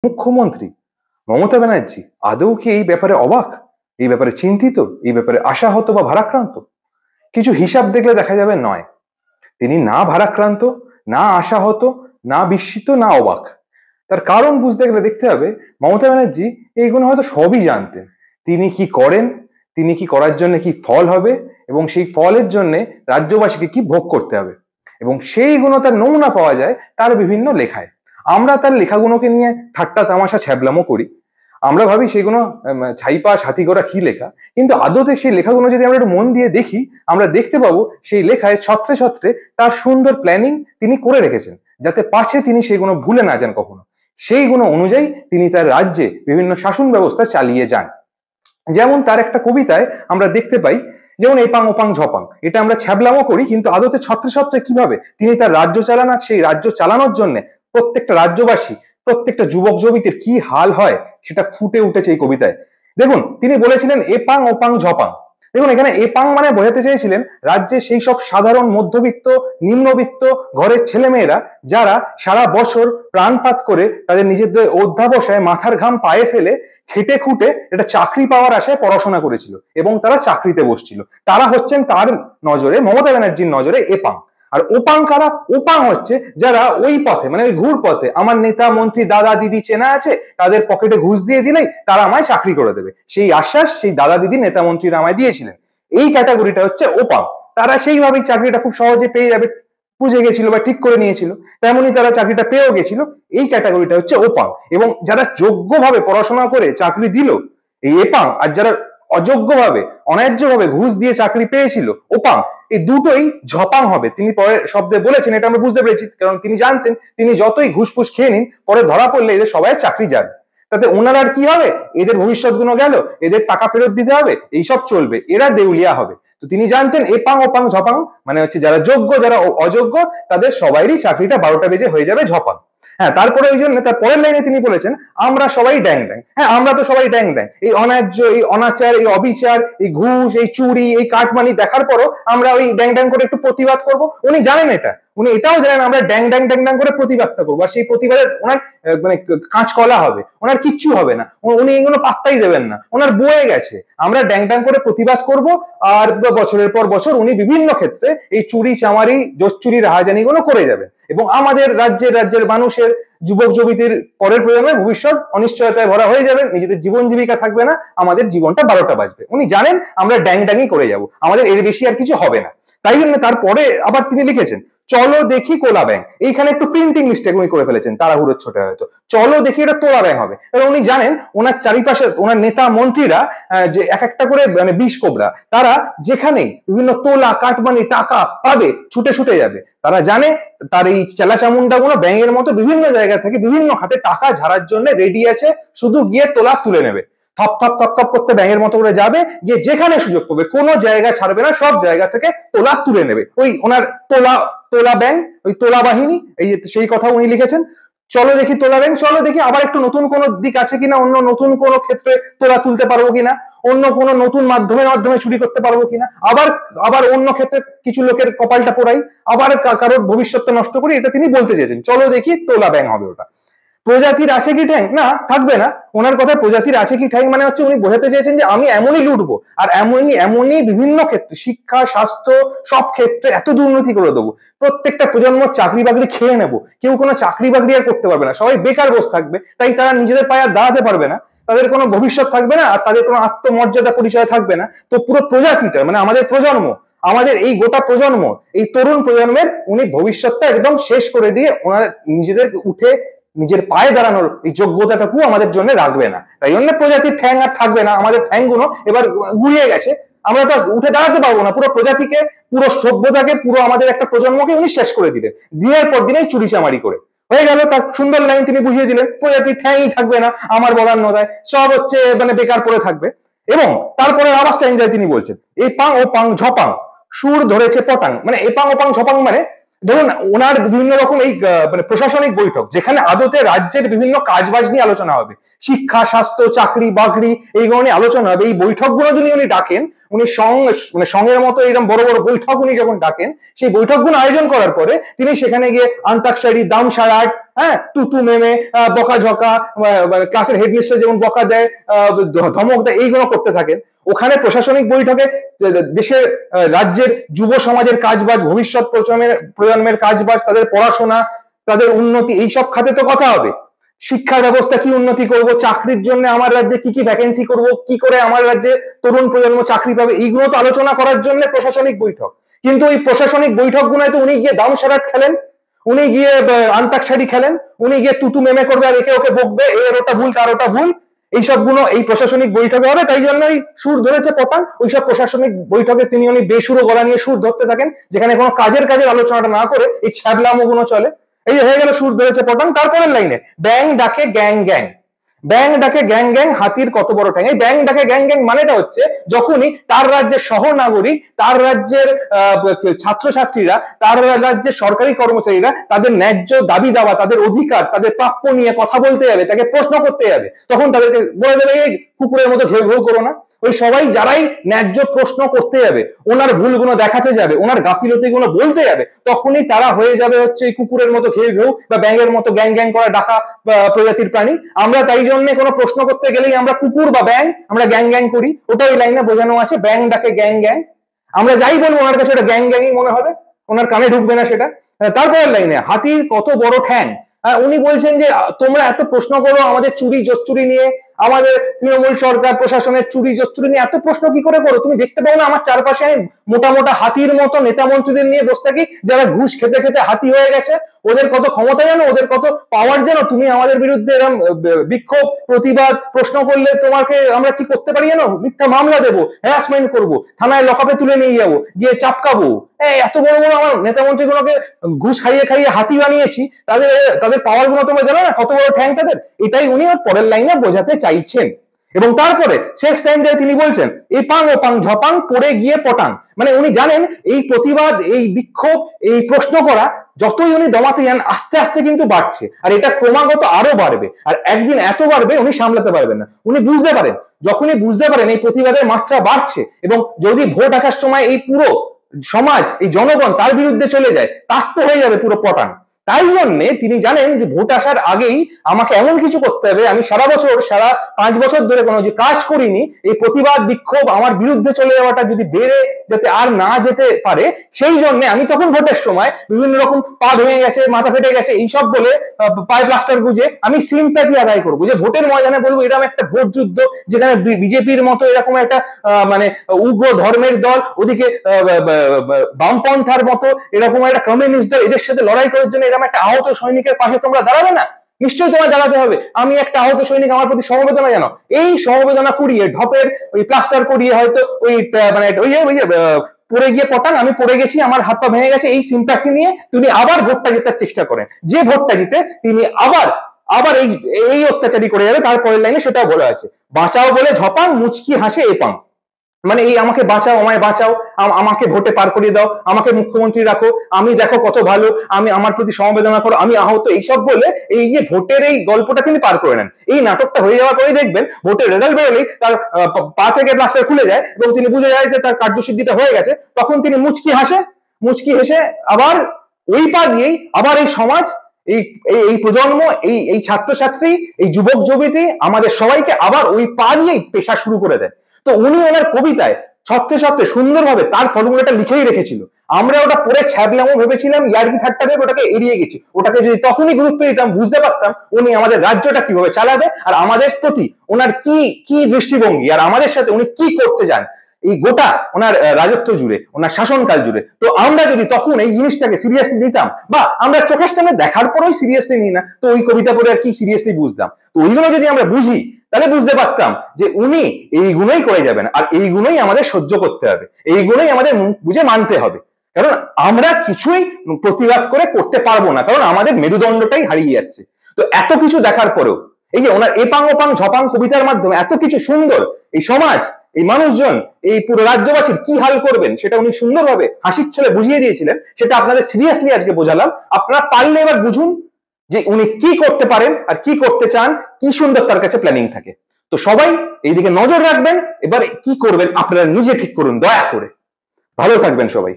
মুখ্যমন্ত্রী মমতা ব্যানার্জি আদৌ কি এই ব্যাপারে অবাক, এই ব্যাপারে চিন্তিত, এই ব্যাপারে আশাহত বা ভারাক্রান্ত? কিছু হিসাব দেখলে দেখা যাবে নয়, তিনি না ভারাক্রান্ত, না আশাহত, না বিস্মিত, না অবাক। তার কারণ বুঝতে গেলে দেখতে হবে মমতা ব্যানার্জি এইগুলো হয়তো সবই জানতেন। তিনি কি করেন, তিনি কি করার জন্য কি ফল হবে, এবং সেই ফলের জন্য রাজ্যবাসীকে কি ভোগ করতে হবে, এবং সেইগুলো তার নমুনা পাওয়া যায় তার বিভিন্ন লেখায়। আমরা তার লেখাগুলোকে নিয়ে ঠাট্টা তামাশা ছ্যাবলামো করি, আমরা ভাবি সেগুলো ছাইপা সাথী করা কি লেখা, কিন্তু আদতে সেই লেখাগুলো যদি আমরা একটু মন দিয়ে দেখি, আমরা দেখতে পাবো সেই লেখায় ছত্রে ছত্রে তার সুন্দর প্ল্যানিং তিনি করে রেখেছেন, যাতে পাছে তিনি সেগুলো ভুলে না যান কখনো। সেইগুলো অনুযায়ী তিনি তার রাজ্যে বিভিন্ন শাসন ব্যবস্থা চালিয়ে যান। যেমন তার একটা কবিতায় আমরা দেখতে পাই, যেমন এপাং ওপাং ঝপাং, এটা আমরা ছ্যাবলামো করি, কিন্তু আদতে ছত্রে ছত্রে কিভাবে তিনি তার রাজ্য চালান, সেই রাজ্য চালানোর জন্য প্রত্যেকটা রাজ্যবাসী, প্রত্যেকটা যুবক যুবতীর কি হাল হয় সেটা ফুটে উঠেছে এই কবিতায়। দেখুন, তিনি বলেছিলেন এপাং ওপাং ঝপাং। দেখুন, এখানে এপাং মানে বোঝাতে চেয়েছিলেন রাজ্যে সেই সব সাধারণ মধ্যবিত্ত, নিম্নবিত্ত ঘরের ছেলেমেয়েরা যারা সারা বছর প্রাণপাত করে তাদের নিজেদের অধ্যাবসায় মাথার ঘাম পায়ে ফেলে খেটে খুঁটে একটা চাকরি পাওয়ার আশায় পড়াশোনা করেছিল এবং তারা চাকরিতে বসছিল, তারা হচ্ছেন তার নজরে, মমতা ব্যানার্জির নজরে এপাং। আর ওপাং কারা? ওপাং হচ্ছে যারা ওই পথে, মানে ওই ঘুর পথে, আমার নেতা মন্ত্রী দাদা দিদি চেনা আছে, তাদের পকেটে ঘুষ দিয়ে দিলেই তারা আমায় চাকরি করে দেবে, সেই আশ্বাস সেই দাদা দিদি নেতা মন্ত্রীরা আমায় দিয়েছিলেন। এই ক্যাটাগরিটা হচ্ছে ওপাং। তারা সেইভাবেই চাকরিটা খুব সহজে পেয়ে যাবে বুঝে গেছিল বা ঠিক করে নিয়েছিল, তেমনি তারা চাকরিটা পেয়েও গেছিল। এই ক্যাটাগরিটা হচ্ছে ওপাং। এবং যারা যোগ্যভাবে পড়াশোনা করে চাকরি দিল এই এপাং, আর যারা অযোগ্যভাবে অন্যায্যভাবে ঘুষ দিয়ে চাকরি পেয়েছিল ওপাং, এই দুটোই ঝপাং হবে। তিনি পরে শব্দে বলেছেন, এটা আমরা বুঝতে পেরেছি, কারণ তিনি জানতেন তিনি যতই ঘুষ ফুস খেয়ে নিন, পরে ধরা পড়লে এদের সবাই চাকরি যাবে, তাতে ওনার আর কি হবে, এদের ভবিষ্যৎ গুলো গেল, এদের টাকা ফেরত দিতে হবে, এইসব চলবে, এরা দেউলিয়া হবে। তো তিনি জানতেন এপাং ওপাং ঝপাং মানে হচ্ছে যারা যোগ্য যারা অযোগ্য তাদের সবাইরই চাকরিটা 12টা বেজে হয়ে যাবে ঝপাং। হ্যাঁ, তারপরে ওই জন্য তার পরের লাইনে তিনি বলেছেন আমরা সবাই ড্যাং ড্যাং। হ্যাঁ, আমরা তো সবাই ড্যাং ড্যাং, এই অন্যায্য, এই অনাচার, এই অবিচার, এই ঘুষ, এই চুরি, এই কাটমানি দেখার পরও আমরা ওই ড্যাং ড্যাং করে একটু প্রতিবাদ করব। উনি জানেন এটা, উনি এটাও জানেন আমরা ড্যাং ড্যাং ড্যাং ড্যাং করে প্রতিবাদটা করবো, আর সেই প্রতিবাদে ওনার মানে কাঁচকলা হবে, ওনার কিচ্ছু হবে না, উনি এগুলো পাত্তাই দেবেন না, ওনার বয়ে গেছে। আমরা ড্যাং ড্যাং করে প্রতিবাদ করব, আর বছরের পর বছর উনি বিভিন্ন ক্ষেত্রে এই চুরি চামারি জোচ্চুরি রাহাজানি গুলো করে যাবেন, এবং আমাদের রাজ্যের মানুষের যুবক যুবতীর পরের প্রজন্মের ভবিষ্যৎ অনিশ্চয়তায় ভরা হয়ে যাবে, নিজেদের জীবন জীবিকা থাকবে না, আমাদের জীবনটা 12টা বাজবে। উনি জানেন আমরা ড্যাং ড্যাংই করে যাব, আমাদের এর বেশি আর কিছু হবে না। তাই জন্য তারপরে আবার তিনি লিখেছেন চলো দেখি কোলা ব্যাং। এইখানে একটু প্রিন্টিং মিস্টেক উনি করে ফেলেছেন তাড়াহুড়োর ছোটে, হয়তো চলো দেখি এটা তোলা ব্যাং হবে। এবং উনি জানেন ওনার চারিপাশে ওনার নেতা মন্ত্রীরা যে এক একটা করে মানে বিষ কোবরা, তারা যেখানেই বিভিন্ন তোলা কাটমানি টাকা পাবে ছুটে ছুটে যাবে। তারা জানে তার এই চেলা চামুন্ডা গুলো ব্যাঙের মতো বিভিন্ন জায়গা থেকে বিভিন্ন খাতে টাকা ঝাড়ার জন্য রেডি আছে, শুধু গিয়ে তোলা তুলে নেবে, থপ থপ থপ থপ করতে ব্যাঙের মতো করে যাবে, গিয়ে যেখানে সুযোগ পাবে কোনো জায়গা ছাড়বে না, সব জায়গা থেকে তোলা তুলে নেবে। ওই ওনার তোলা তোলা ব্যাং, ওই তোলা বাহিনী, এই সেই কথা উনি লিখেছেন। চলো দেখি তোলা ব্যাং, চলো দেখি আবার একটু নতুন কোনো দিক আছে কিনা, অন্য নতুন কোনো ক্ষেত্রে তোলা তুলতে পারবো কিনা, অন্য কোনো নতুন মাধ্যমে চুরি করতে পারবো কিনা, আবার আবার অন্য ক্ষেত্রে কিছু লোকের কপালটা পোড়াই, আবার কারোর ভবিষ্যৎটা নষ্ট করি, এটা তিনি বলতে চেয়েছেন। চলো দেখি তোলা ব্যাং হবে ওটা। প্রজাতির আছে কি ঠ্যাং? না, থাকবে না। ওনার কথা প্রজাতির আছে কি ঠ্যাং মানে হচ্ছে উনি বোঝাতে চেয়েছেন যে আমি এমনই লুটবো, আর এমনই বিভিন্ন ক্ষেত্রে, শিক্ষা স্বাস্থ্য সব ক্ষেত্রে এত দুর্নীতি করে দেবো, প্রত্যেকটা প্রজন্ম চাকরি বাকরি খেয়ে নেবো, কেউ কোনো চাকরি বাকরি আর করতে পারবে না, সবাই বেকার বসে থাকবে, তাই তারা নিজেদের পায়ে আর দাঁড়াতে পারবে না, তাদের কোনো ভবিষ্যৎ থাকবে না, আর তাদের কোনো আত্মমর্যাদা পরিচয় থাকবে না। তো পুরো প্রজাতিটা মানে আমাদের প্রজন্ম, আমাদের এই গোটা প্রজন্ম, এই তরুণ প্রজন্মের উনি ভবিষ্যৎটা একদম শেষ করে দিয়ে ওনার নিজেদের উঠে নিজের পায়ে দাঁড়ানোর এই যোগ্যতাটুকু আমাদের জন্য রাখবে না। তাই জন্য প্রজাতির ঠ্যাং আর থাকবে না, আমাদের ঠ্যাংগুলো এবার গুড়িয়ে গেছে, আমরা তো উঠে দাঁড়াতে পারবো না। পুরো প্রজাতিকে, পুরো সভ্যতাকে, পুরো আমাদের একটা প্রজন্মকে উনি শেষ করে দিলেন দিনের পর দিনেই চুরি চামারি করে। হয়ে গেল তার সুন্দর লাইন তিনি বুঝিয়ে দিলেন, প্রজাতির ঠ্যাংই থাকবে না, আমার বলার নদায় সব হচ্ছে মানে বেকার পড়ে থাকবে। এবং তারপরে আবার স্ট্যান্ডায় তিনি বলছেন এই পাং ও পাং ঝপাং সুর ধরেছে পটাং, মানে এপাং ওপাং ঝপাং মানে ধরুন ওনার বিভিন্ন রকম এই মানে প্রশাসনিক বৈঠক, যেখানে আদতে রাজ্যের বিভিন্ন কাজবাজ নিয়ে আলোচনা হবে, শিক্ষা স্বাস্থ্য চাকরি বাকরি এইগুলো নিয়ে আলোচনা হবে। এই বৈঠকগুলো যদি উনি ডাকেন, উনি মানে সঙ্গের মতো এরকম বড় বড় বৈঠক উনি যখন ডাকেন, সেই বৈঠকগুলো আয়োজন করার পরে তিনি সেখানে গিয়ে আন্তাক্ষরী দাম সারাট হ্যাঁ, তুতু মেমে, বকাঝকা, ক্লাসের হেডমিস্টার যেমন বকা দেয়, ধমক দেয়, এইগুলো করতে থাকেন। ওখানে প্রশাসনিক বৈঠকে দেশের রাজ্যের যুব সমাজের কাজবাজ, ভবিষ্যৎ প্রজন্মের কাজবাজ, তাদের পড়াশোনা, তাদের উন্নতি, এইসব খাতে তো কথা হবে। শিক্ষা ব্যবস্থা কি উন্নতি করব, চাকরির জন্য আমার রাজ্যে কি কি ভ্যাকেন্সি করব, কি করে আমার রাজ্যে তরুণ প্রজন্ম চাকরি পাবে, এইগুলো তো আলোচনা করার জন্য প্রশাসনিক বৈঠক। কিন্তু ওই প্রশাসনিক বৈঠকগুলোয় তো উনি গিয়ে দামসারাট খেলেন, উনি গিয়ে আন্তাক্ষরী খেলেন, উনি গিয়ে তুতু মেমে করবে আর একে ওকে বকবে, এর ওটা ভুল তার ওটা ভুল, এইসব গুলো এই প্রশাসনিক বৈঠকে হবে। তাই জন্যই সুর ধরেছে পটান। ওইসব প্রশাসনিক বৈঠকে তিনি উনি বেসুরো গলা নিয়ে সুর ধরতে থাকেন, যেখানে কোনো কাজের আলোচনাটা না করে এই ছ্যাবলামো গুলো চলে। এই হয়ে গেল সুর ধরেছে পটান। তারপরের লাইনে ব্যাং ডাকে গ্যাং গ্যাং, ব্যাং ডাকে গ্যাং গ্যাং, হাতির কত বড় ঠ্যাং। এই ব্যাং ডাকে গ্যাং গ্যাং মানেটা হচ্ছে যখনই তার রাজ্যের সহনাগরিক, তার রাজ্যের ছাত্রছাত্রীরা, তার রাজ্যের সরকারি কর্মচারীরা তাদের ন্যায্য দাবি দাওয়া, তাদের অধিকার, তাদের প্রাপ্য নিয়ে কথা বলতে যাবে, তাকে প্রশ্ন করতে যাবে, তখন তাদেরকে বলে দেবে এই কুকুরের মতো ঘেউ ঘেউ করো না। ওই সবাই যারাই ন্যায্য প্রশ্ন করতে যাবে, ওনার ভুলগুলো দেখাতে যাবে, ওনার গাফিলতিগুলো বলতে যাবে, তখনই তারা হয়ে যাবে হচ্ছে এই কুকুরের মতো ঘেউ ঘেউ বা ব্যাঙের মতো গ্যাং গ্যাং করা ডাকা প্রজাতির প্রাণী। আমরা তাই জন্য কোনো প্রশ্ন করতে গেলেই আমরা কুকুর বা ব্যাং, আমরা গ্যাং গ্যাং করি। ওটা ওই লাইনে বোঝানো আছে, ব্যাং ডাকে গ্যাং গ্যাং। আমরা যাই বলবো ওনার কাছে ওটা গ্যাং গ্যাংই মনে হবে, ওনার কানে ঢুকবে না সেটা। তারপরের লাইনে হাতির কত বড় ঠ্যাং। উনি বলছেন যে তোমরা এত প্রশ্ন করো আমাদের চুরি জোচ্চুরি নিয়ে, আমাদের তৃণমূল সরকার প্রশাসনের চুরি জোচ্চুরি নিয়ে এত প্রশ্ন কি করে করো? তুমি দেখতে পাও না আমার চারপাশে আমি মোটা মোটা হাতির মতো নেতা মন্ত্রীদের নিয়ে বসে থাকি, যারা ঘুষ খেতে খেতে হাতি হয়ে গেছে। ওদের কত ক্ষমতা জানো, ওদের কত পাওয়ার জানো? তুমি আমাদের বিরুদ্ধে এরকম বিক্ষোভ, প্রতিবাদ, প্রশ্ন করলে তোমাকে আমরা কি করতে পারি জানো? মিথ্যা মামলা দেবো, হ্যারাসমেন্ট করবো, থানায় লকআপে তুলে নিয়ে যাবো, গিয়ে চাপকাবো। এত বড় বড় আমার নেতা মন্ত্রীগুলোকে ঘুষ খাইয়ে খাইয়ে হাতি বানিয়েছি, তাদের তাদের পাওয়ার গুলো তোমরা জানো না, কত বড় ঠ্যাং তাদের। এটাই উনি ওর পরের লাইনে বোঝাতে চাইছেন। এবং তারপরে শেষ টাইম যায় তিনি বলছেন এই পাং ও পাং ঝপাং পড়ে গিয়ে পটাং। মানে উনি জানেন এই প্রতিবাদ, এই বিক্ষোভ, এই প্রশ্ন করা যতই উনি দমাতে যান আস্তে আস্তে কিন্তু বাড়ছে, আর এটা ক্রমাগত আরো বাড়বে, আর একদিন এত বাড়বে উনি সামলাতে পারবেন না। উনি বুঝতে পারেন, যখনই বুঝতে পারেন এই প্রতিবাদের মাত্রা বাড়ছে এবং যদি ভোট আসার সময় এই পুরো সমাজ, এই জনগণ তার বিরুদ্ধে চলে যায়, তার তো হয়ে যাবে পুরো পটান। তাই জন্যে তিনি জানেন যে ভোট আসার আগেই আমাকে এমন কিছু করতে হবে, আমি সারা 5 বছর ধরে কোনো যে কাজ করিনি, এই প্রতিবাদ বিক্ষোভ আমার বিরুদ্ধে চলে যাওয়াটা যদি বেড়ে যাতে আর না যেতে পারে, সেই জন্য আমি তখন ভোটের সময় বিভিন্ন রকম পা ভেঙে গেছে, মাথা ফেটে গেছে এইসব বলে পায়ে প্লাস্টার গুজে আমি সিম্প্যাথি আদায় করবো, যে ভোটের ময়দানে বলবো এরকম একটা ভোট যুদ্ধ যেখানে বিজেপির মতো এরকম একটা মানে উগ্র ধর্মের দল, ওদিকে বামপন্থার মতো এরকম একটা কমিউনিস্ট দল, এদের সাথে লড়াই করার জন্য এরকম একটা আহত সৈনিকের পাশে তোমরা দাঁড়াবে না? নিশ্চয়ই তোমায় দাঁড়াতে হবে। আমি একটা আহত সৈনিক, আমার প্রতি সমবেদনা জানো। এই সমবেদনা কুড়িয়ে ঢপের ওই প্লাস্টার করিয়ে হয়তো ওই মানে ওই পড়ে গিয়ে পটান, আমি পড়ে গেছি, আমার হাত পা ভেঙে গেছে, এই সিম্প্যাথি নিয়ে তিনি আবার ভোটটা জেতার চেষ্টা করেন। যে ভোটটা জিতে তিনি আবার আবার এই অত্যাচারী করে যাবে। তারপরের লাইনে সেটাও বলা আছে, বাঁচাও বলে ঝপাং মুচকি হাসে এপাং। মানে এই আমাকে বাঁচাও, আমায় বাঁচাও, আমাকে ভোটে পার করিয়ে দাও, আমাকে মুখ্যমন্ত্রী রাখো, আমি দেখো কত ভালো, আমি আমার প্রতি সমবেদনা করো, আমি আহত, এইসব বলে এই যে ভোটের এই গল্পটা তিনি পার করে নেন। এই নাটকটা হয়ে যাওয়ার পরেই দেখবেন ভোটের রেজাল্ট বেরোলেই তার পা থেকে প্লাস্টার খুলে যায় এবং তিনি বুঝে যায় যে তার কার্যসিদ্ধিটা হয়ে গেছে। তখন তিনি মুচকি হাসে, মুচকি হেসে আবার ওই পা দিয়েই আবার এই সমাজ, এই এই প্রজন্ম, এই ছাত্রছাত্রী, এই যুবক যুবতী, আমাদের সবাইকে আবার ওই পা দিয়েই পেশা শুরু করে দেন। তো উনি ওনার কবিতায় সত্যি সত্যি সুন্দরভাবে তার ফর্মুলাটা লিখেই রেখেছিল। আমরা ওটা পড়ে ছ্যাবলামো ভেবেছিলাম, ইয়ার্কি ঠাট্টা ভেবে ওটাকে এড়িয়ে গেছি। ওটাকে যদি তখনই গুরুত্ব দিতাম, বুঝতে পারতাম উনি আমাদের রাজ্যটা কিভাবে চালাবে, আর আমাদের প্রতি ওনার কি কি দৃষ্টিভঙ্গি, আর আমাদের সাথে উনি কি করতে চান এই গোটা ওনার রাজত্ব জুড়ে, ওনার শাসনকাল জুড়ে। তো আমরা যদি তখন এই জিনিসটাকে সিরিয়াসলি নিতাম, বা আমরা চোখের সামনে দেখার পরেই সিরিয়াসলি নিই না, তো ওই কবিতা পড়ে আর কি সিরিয়াসলি বুঝতাম? তো ওইগুলো যদি আমরা বুঝি তাহলে বুঝতে পারতাম যে উনি এইগুলোই করে যাবেন, আর এইগুলোই আমাদের সহ্য করতে হবে, এইগুলোই আমাদের মুখ বুঝে মানতে হবে। কারণ আমরা কিছুই প্রতিবাদ করে করতে পারবো না, কারণ আমাদের মেরুদণ্ডটাই হারিয়ে যাচ্ছে। তো এত কিছু দেখার পরেও এই যে ওনার এপাং ওপাং ঝপাং কবিতার মাধ্যমে এত কিছু সুন্দর, এই সমাজ, এই মানুষজন, এই পুরো রাজ্যবাসীর কি হাল করবেন সেটা উনি সুন্দরভাবে হাসির ছলে বুঝিয়ে দিয়েছিলেন। সেটা আপনাদের সিরিয়াসলি আজকে বোঝালাম। আপনারা পারলে এবার বুঝুন যে উনি কি করতে পারেন আর কি করতে চান, কি সুন্দর তার কাছে প্ল্যানিং থাকে। তো সবাই এইদিকে নজর রাখবেন, এবার কি করবেন আপনারা নিজে ঠিক করুন দয়া করে। ভালো থাকবেন সবাই।